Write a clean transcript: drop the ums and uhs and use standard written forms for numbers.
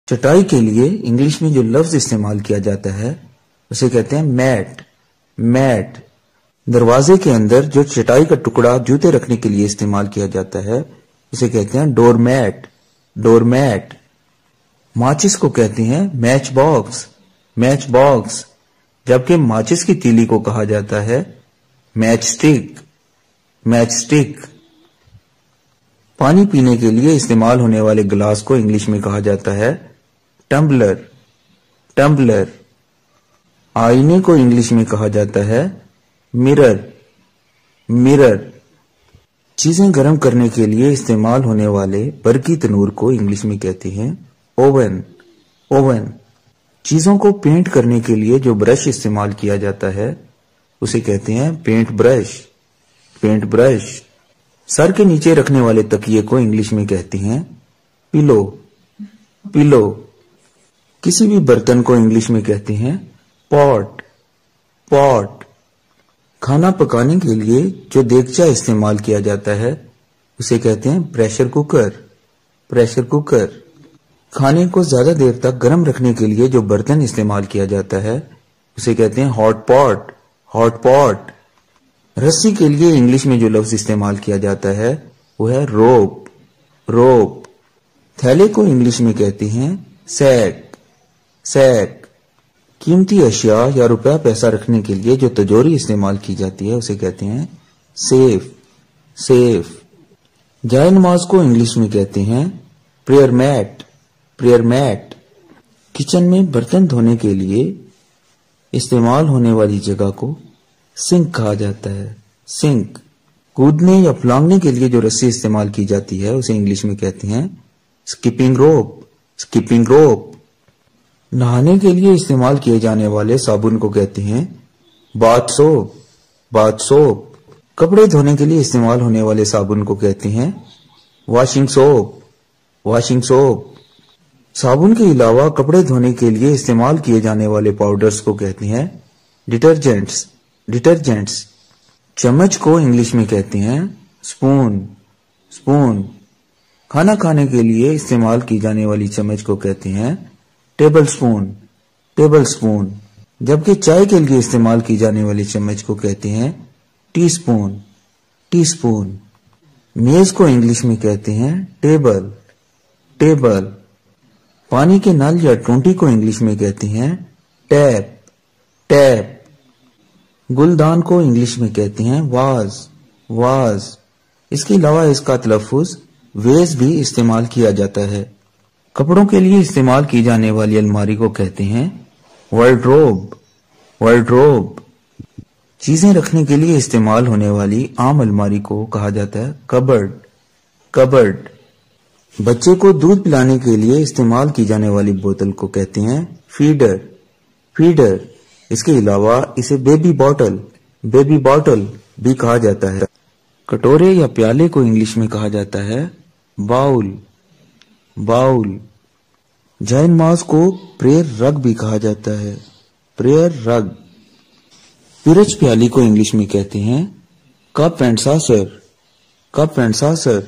چٹائی کے لیے انگلش میں جو لفظ استعمال کیا جاتا ہے اسے کہتے ہیں میٹ. میٹ. دروازے کے اندر جو چٹائی کا ٹکڑا جوتے رکھنے کے لیے استعمال کیا جاتا ہے اسے کہتے ہیں ڈور میٹ. Door mat. ماچس کو کہتے ہیں میچ باکس. Match box. جبکہ ماچس کی تیلی کو کہا جاتا ہے میچ سٹک. Match stick. پانی پینے کے لیے استعمال ہونے والے گلاس کو انگلش میں کہا جاتا ہے ٹمبلر. ٹمبلر. آئینے کو انگلش میں کہا جاتا ہے مرر. مرر. چیزیں گرم کرنے کے لیے استعمال ہونے والے برقی تنور کو انگلش میں کہتے ہیں اوون. اوون. چیزوں کو پینٹ کرنے کے لیے جو برش استعمال کیا جاتا ہے اسے کہتے ہیں پینٹ برش. Paint brush. سر کے نیچے رکھنے والے تکیے کو انگلش میں کہتے ہیں پلو. پلو. کسی بھی برتن کو انگلش میں کہتے ہیں پاٹ. پاٹ. کھانا پکانے کے لیے جو دیگچہ استعمال کیا جاتا ہے اسے کہتے ہیں پریشر کوکر. Pressure cooker. کھانے کو زیادہ دیر تک گرم رکھنے کے لیے جو برتن استعمال کیا جاتا ہے اسے کہتے ہیں ہاٹ پاٹ. ہاٹ پاٹ. رسی کے لیے انگلش میں جو لفظ استعمال کیا جاتا ہے وہ ہے روپ. روپ. تھیلے کو انگلش میں کہتے ہیں سیک. سیک. قیمتی اشیاء یا روپے پیسہ رکھنے کے لیے جو تجوری استعمال کی جاتی ہے اسے کہتے ہیں سیف. سیف. جائے نماز کو انگلش میں کہتے ہیں prayer mat. Prayer mat. Kitchen میں برتن دھونے کے لیے استعمال ہونے والی جگہ کو سنک کہا جاتا ہے. سنک. کودنے یا پھلانگنے کے لیے جو رسی استعمال کی جاتی ہے اسے انگلش میں کہتے ہیں سکپنگ روپ. سکپنگ روپ. نہانے کے لیے استعمال کیے جانے والے صابن کو کہتے ہیں باتھ سوپ. Bath soup. کپڑے دھونے کے لیے استعمال ہونے والے صابن کو کہتے ہیں واشنگ سوپ. Washing soup. صابن کے علاوہ کپڑے دھونے کے لیے استعمال کیے جانے والے پاؤڈرز کو کہتے ہیں ڈٹرجنٹس. ڈٹرجنٹس. چمچ کو انگلش میں کہتے ہیں سپون. سپون. کھانا کھانے کے لیے استعمال کی جانے والی چمچ کو کہتے ہیں ٹیبل سپون. Table spoon. جبکہ چائے کے لیے استعمال کی جانے والی چمچ کو کہتے ہیں ٹی سپون. T spoon. میز کو انگلش میں کہتے ہیں ٹیبل. ٹیبل. پانی کے نل یا ٹونٹی کو انگلش میں کہتے ہیں ٹیپ. ٹیپ. گلدان کو انگلش میں کہتے ہیں واز. واز. اس کے علاوہ اس کا تلفظ ویز بھی استعمال کیا جاتا ہے. کپڑوں کے لیے استعمال کی جانے والی الماری کو کہتے ہیں وارڈروب. وارڈروب. چیزیں رکھنے کے لیے استعمال ہونے والی عام الماری کو کہا جاتا ہے کبرڈ. کبرڈ. بچے کو دودھ پلانے کے لیے استعمال کی جانے والی بوتل کو کہتے ہیں فیڈر. فیڈر. اس کے علاوہ اسے بیبی باٹل. بیبی باٹل بھی کہا جاتا ہے. کٹورے یا پیالے کو انگلش میں کہا جاتا ہے باؤل. باؤل. جائے نماز کو پریئر رگ بھی کہا جاتا ہے. پریئر رگ. پیرچ پیالی کو انگلش میں کہتے ہیں cup and saucer. Cup and saucer.